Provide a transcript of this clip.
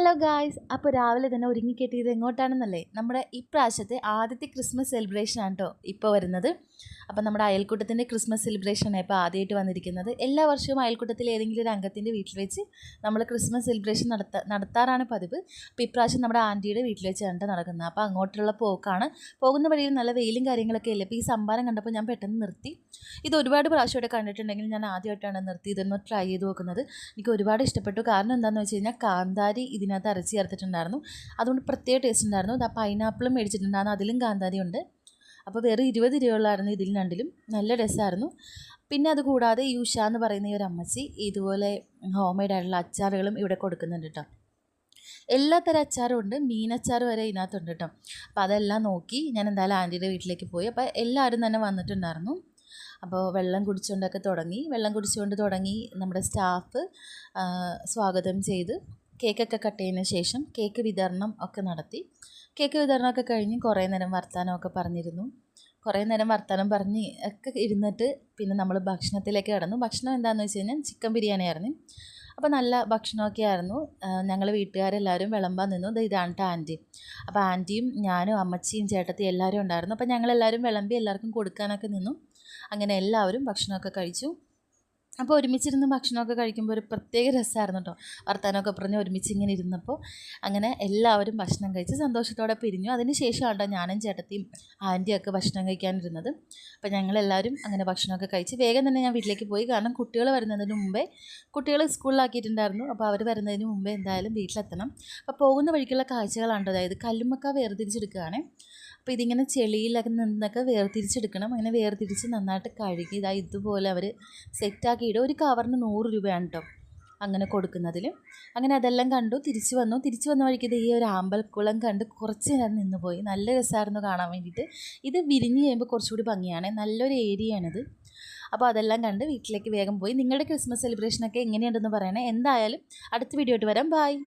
Hello guys, അപ്പോൾ രാവിലെ തന്നെ ഒരുങ്ങിക്കെട്ടിയത് എങ്ങോട്ടാണെന്നല്ലേ? നമ്മുടെ ഇപ്രാവശ്യത്തെ ആദ്യത്തെ ക്രിസ്മസ് സെലിബ്രേഷൻ ആണ് കേട്ടോ ഇപ്പോൾ വരുന്നത്. അപ്പം നമ്മുടെ അയൽക്കൂട്ടത്തിൻ്റെ ക്രിസ്മസ് സെലിബ്രേഷനാണ് ഇപ്പോൾ ആദ്യമായിട്ട് വന്നിരിക്കുന്നത്. എല്ലാ വർഷവും അയൽക്കൂട്ടത്തിൽ ഏതെങ്കിലും ഒരു അംഗത്തിൻ്റെ വീട്ടിൽ വെച്ച് നമ്മൾ ക്രിസ്മസ് സെലിബ്രേഷൻ നടത്താറാണ് പതിവ്. അപ്പോൾ ഇപ്രാവശ്യം നമ്മുടെ ആൻറ്റിയുടെ വീട്ടിൽ വെച്ചാണ് നടക്കുന്നത്. അപ്പോൾ അങ്ങോട്ടുള്ള പോക്കാണ്. പോകുന്ന വഴിയിൽ നല്ല വെയിലും കാര്യങ്ങളൊക്കെ അല്ലേ. അപ്പോൾ ഈ സംഭാരം കണ്ടപ്പോൾ ഞാൻ പെട്ടെന്ന് നിർത്തി. ഇത് ഒരുപാട് പ്രാവശ്യമായിട്ട് കണ്ടിട്ടുണ്ടെങ്കിൽ ഞാൻ ആദ്യമായിട്ടാണ് നിർത്തി ഇതൊന്ന് ട്രൈ ചെയ്ത് നോക്കുന്നത്. എനിക്ക് ഒരുപാട് ഇഷ്ടപ്പെട്ടു. കാരണം എന്താണെന്ന് വെച്ച് കഴിഞ്ഞാൽ കാന്താരി ഇതിനകത്ത് അരച്ച് ചേർത്തിട്ടുണ്ടായിരുന്നു. അതുകൊണ്ട് പ്രത്യേക ടേസ്റ്റ് ഉണ്ടായിരുന്നു. ആ പൈനാപ്പിളും മേടിച്ചിട്ടുണ്ടായിരുന്നു, അതിലും കാന്താരി ഉണ്ട്. അപ്പോൾ വെറും 20 രൂപയുള്ളായിരുന്നു ഇതിൽ രണ്ടിലും. നല്ല രസമായിരുന്നു. പിന്നെ അതുകൂടാതെ ഈ ഉഷ എന്ന് പറയുന്ന ഈ ഒരു അമ്മച്ചി ഇതുപോലെ ഹോം മെയ്ഡ് ആയിട്ടുള്ള അച്ചാറുകളും ഇവിടെ കൊടുക്കുന്നുണ്ട് കേട്ടോ. എല്ലാ തരം അച്ചാറും ഉണ്ട്, മീനച്ചാർ വരെ ഇതിനകത്തുണ്ട് കേട്ടോ. അപ്പോൾ അതെല്ലാം നോക്കി ഞാൻ എന്തായാലും ആൻറ്റിയുടെ വീട്ടിലേക്ക് പോയി. അപ്പോൾ എല്ലാവരും തന്നെ വന്നിട്ടുണ്ടായിരുന്നു. അപ്പോൾ വെള്ളം കുടിച്ചുകൊണ്ട് തുടങ്ങി നമ്മുടെ സ്റ്റാഫ് സ്വാഗതം ചെയ്ത് കേക്കൊക്കെ കട്ട് ചെയ്തതിന് ശേഷം കേക്ക് വിതരണം ഒക്കെ നടത്തി. കേക്ക് വിതരണമൊക്കെ കഴിഞ്ഞ് കുറേ നേരം വർത്തമാനമൊക്കെ പറഞ്ഞിരുന്നു. കുറേ നേരം വർത്തമാനം പറഞ്ഞ് ഒക്കെ ഇരുന്നിട്ട് പിന്നെ നമ്മൾ ഭക്ഷണത്തിലേക്ക് കടന്നു. ഭക്ഷണം എന്താണെന്ന് വെച്ച് കഴിഞ്ഞാൽ ചിക്കൻ ബിരിയാണി ആയിരുന്നു. അപ്പോൾ നല്ല ഭക്ഷണമൊക്കെ ആയിരുന്നു. ഞങ്ങൾ വീട്ടുകാരെല്ലാവരും വിളമ്പാൻ നിന്നു. ഇതാണ് കേട്ടോ ആൻറ്റി. അപ്പോൾ ആൻറ്റിയും ഞാനും അമ്മച്ചിയും ചേട്ടത്തിയും എല്ലാവരും ഉണ്ടായിരുന്നു. അപ്പോൾ ഞങ്ങളെല്ലാവരും വിളമ്പി എല്ലാവർക്കും കൊടുക്കാനൊക്കെ നിന്നു. അങ്ങനെ എല്ലാവരും ഭക്ഷണമൊക്കെ കഴിച്ചു. അപ്പോൾ ഒരുമിച്ചിരുന്ന് ഭക്ഷണമൊക്കെ കഴിക്കുമ്പോൾ ഒരു പ്രത്യേക രസമായിരുന്നു കേട്ടോ. വർത്തമാനമൊക്കെ പറഞ്ഞ് ഒരുമിച്ച് ഇങ്ങനെ ഇരുന്നപ്പോൾ അങ്ങനെ എല്ലാവരും ഭക്ഷണം കഴിച്ച് സന്തോഷത്തോടെ പിരിഞ്ഞു. അതിന് ശേഷമാണ് കേട്ടോ ഞാനും ചേട്ടത്തിയും ആൻറ്റിയൊക്കെ ഭക്ഷണം കഴിക്കാനിരുന്നത്. അപ്പോൾ ഞങ്ങളെല്ലാവരും അങ്ങനെ ഭക്ഷണമൊക്കെ കഴിച്ച് വേഗം തന്നെ ഞാൻ വീട്ടിലേക്ക് പോയി. കാരണം കുട്ടികൾ വരുന്നതിന് മുമ്പേ, കുട്ടികൾ സ്കൂളിലാക്കിയിട്ടുണ്ടായിരുന്നു. അപ്പോൾ അവർ വരുന്നതിന് മുമ്പേ എന്തായാലും വീട്ടിലെത്തണം. അപ്പോൾ പോകുന്ന വഴിക്കുള്ള കാഴ്ചകളാണ്. അതായത് കല്ലുമ്മക്ക വേർതിരിച്ചെടുക്കുകയാണ്. അപ്പോൾ ഇതിങ്ങനെ ചെളിയിലൊക്കെ നിന്നൊക്കെ വേർതിരിച്ചെടുക്കണം. അങ്ങനെ വേർതിരിച്ച് നന്നായിട്ട് കഴുകി ഇതുപോലെ അവർ സെറ്റാക്കിയിട്ട് ഒരു കവറിന് 100 രൂപയാണ് കേട്ടോ അങ്ങനെ കൊടുക്കുന്നതിൽ. അങ്ങനെ അതെല്ലാം കണ്ടു തിരിച്ചു വന്ന വഴിക്ക് ഈ ഒരു ആമ്പൽക്കുളം കണ്ട് കുറച്ച് നേരം നിന്ന് പോയി. നല്ല രസമായിരുന്നു കാണാൻ വേണ്ടിയിട്ട്. ഇത് വിരിഞ്ഞ് കഴിയുമ്പോൾ കുറച്ചുകൂടി ഭംഗിയാണ്. നല്ലൊരു ഏരിയയാണിത്. അപ്പോൾ അതെല്ലാം കണ്ട് വീട്ടിലേക്ക് വേഗം പോയി. നിങ്ങളുടെ ക്രിസ്മസ് സെലിബ്രേഷനൊക്കെ എങ്ങനെയുണ്ടെന്ന് പറയണേ. എന്തായാലും അടുത്ത വീഡിയോ ആയിട്ട് വരാം. ബൈ.